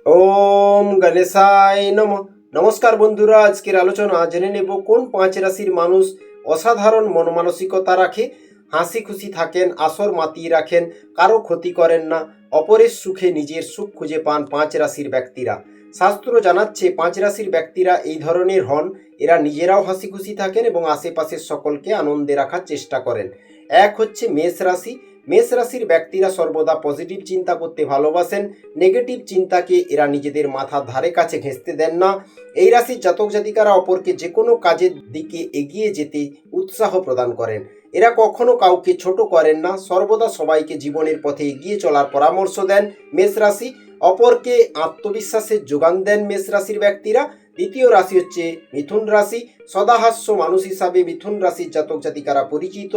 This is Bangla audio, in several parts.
ওম গণেশায় নমঃ। নমস্কার বন্ধুরা, আজকের আলোচনা জেনে নেব কোন 5 রাশির মানুষ অসাধারণ মন মানসিকতা রাখে, হাসি খুশি থাকেন, আসর মাতিয়ে রাখেন, কারো ক্ষতি করেন না, অপরের সুখে নিজের সুখ খুঁজে পান 5 রাশির ব্যক্তিরা। শাস্ত্র জানাচ্ছে 5 রাশির ব্যক্তিরা এই ধরনের হন। এরা নিজেরাও হাসি খুশি থাকেন এবং আশেপাশের সকলকে আনন্দে রাখার চেষ্টা করেন। এক হচ্ছে মেষ রাশি। মেষ রাশির ব্যক্তিরা সর্বদা পজিটিভ চিন্তা করতে ভালোবাসেন। নেগেটিভ চিন্তাকে এরা নিজেদের মাথার ধারে কাছে ঘেঁষতে দেন না। এই রাশির জাতক জাতিকারা অপরকে যে কোনো কাজের দিকে এগিয়ে যেতে উৎসাহ প্রদান করেন। এরা কখনো কাউকে ছোট করেন না, সর্বদা সবাইকে জীবনের পথে এগিয়ে চলার পরামর্শ দেন মেষ রাশি। অপরকে আত্মবিশ্বাসের যোগান দেন মেষ রাশির ব্যক্তিরা। দ্বিতীয় রাশি হচ্ছে মিথুন রাশি। সদাহাস্য মানুষ হিসাবে মিথুন রাশির জাতক জাতিকারা পরিচিত।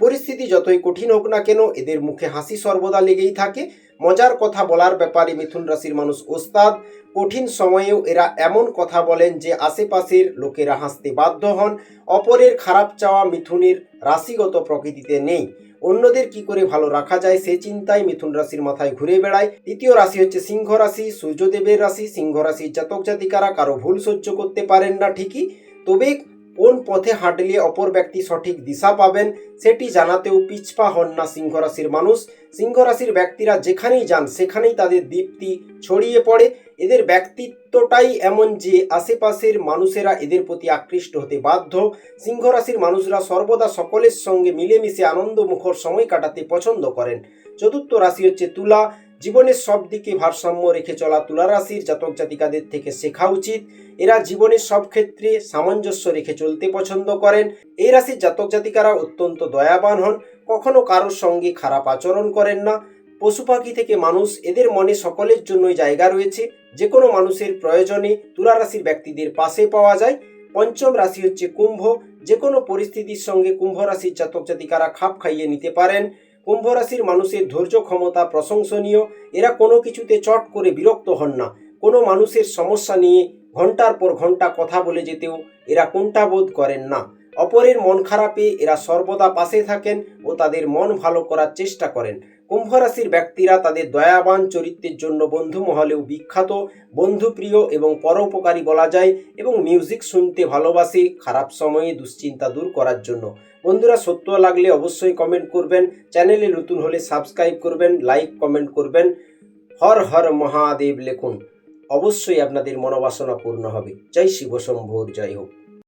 পরিস্থিতি যতই কঠিন হোক না কেন, এদের মুখে হাসি সর্বদা লেগেই থাকে। মজার কথা বলার ব্যাপারে মিথুন রাশির মানুষ ওস্তাদ। কঠিন সময়েও এরা এমন কথা বলেন যে আশেপাশের লোকেরা হাসতে বাধ্য হন। অপরের খারাপ চাওয়া মিথুনের রাশিগত প্রকৃতিতে নেই। অন্যদের কি করে ভালো রাখা যায় সে চিন্তায় মিথুন রাশির মাথায় ঘুরে বেড়ায়। তৃতীয় রাশি হচ্ছে সিংহ রাশি, সূর্যদেবের রাশি। সিংহ রাশির জাতক জাতিকারা কারো ভুল সহ্য করতে পারেন না ঠিকই, তবে কোন পথে হাঁটলে অপর ব্যক্তি সঠিক দিশা পাবেন সেটি জানাতেও পিছপা হন না সিংহ রাশির মানুষ। সিংহ রাশির ব্যক্তিরা যেখানেই যান সেখানেই তাদের দীপ্তি ছড়িয়ে পড়ে। এদের ব্যক্তিত্বটাই এমন যে আশেপাশের মানুষেরা এদের প্রতি আকৃষ্ট হতে বাধ্য। সিংহ রাশির মানুষরা সর্বদা সকলের সঙ্গে মিলেমিশে আনন্দমুখর সময় কাটাতে পছন্দ করেন। চতুর্থ রাশি হচ্ছে তুলা। জীবনের সব দিকে ভারসাম্য রেখে চলা তুলা রাশির জাতক জাতিকাদের থেকে শেখা উচিত। এরা জীবনের সব ক্ষেত্রে সামঞ্জস্য রেখে চলতে পছন্দ করেন। এই রাশির জাতক জাতিকারা অত্যন্ত দয়াবান হন, কখনো কারোর সঙ্গে খারাপ আচরণ করেন না। পশু পাখি থেকে মানুষ, এদের মনে সকলের জন্যই জায়গা রয়েছে। যে কোনো মানুষের প্রয়োজনে তুলা রাশির ব্যক্তিদের পাশে পাওয়া যায়। পঞ্চম রাশি হচ্ছে কুম্ভ। যে কোনো পরিস্থিতির সঙ্গে কুম্ভ রাশির জাতক জাতিকারা খাপ খাইয়ে নিতে পারেন। কুম্ভ রাশির মানুষের ধৈর্য ক্ষমতা প্রশংসনীয়। এরা কোনো কিছুতে চট করে বিরক্ত হন না। কোনো মানুষের সমস্যা নিয়ে ঘন্টার পর ঘন্টা কথা বলে যেতেও এরা কুণ্ঠাবোধ করেন না। অপরের মন খারাপে এরা সর্বদা পাশে থাকেন ও তাদের মন ভালো করার চেষ্টা করেন। কুম্ভ রাশির ব্যক্তিরা তাদের দয়াবান চরিত্রের জন্য বন্ধু মহলেও বিখ্যাত। বন্ধুপ্রিয় এবং পরোপকারী বলা যায়, এবং মিউজিক শুনতে ভালোবাসে খারাপ সময়ে দুশ্চিন্তা দূর করার জন্য। বন্ধুরা, সত্য লাগলে অবশ্যই কমেন্ট করবেন। চ্যানেলে নতুন হলে সাবস্ক্রাইব করবেন, লাইক কমেন্ট করবেন। হর হর মহাদেব লিখুন। অবশ্যই আপনাদের মনোবাসনা পূর্ণ হবে। জয় শিব শম্ভুর জয় হোক।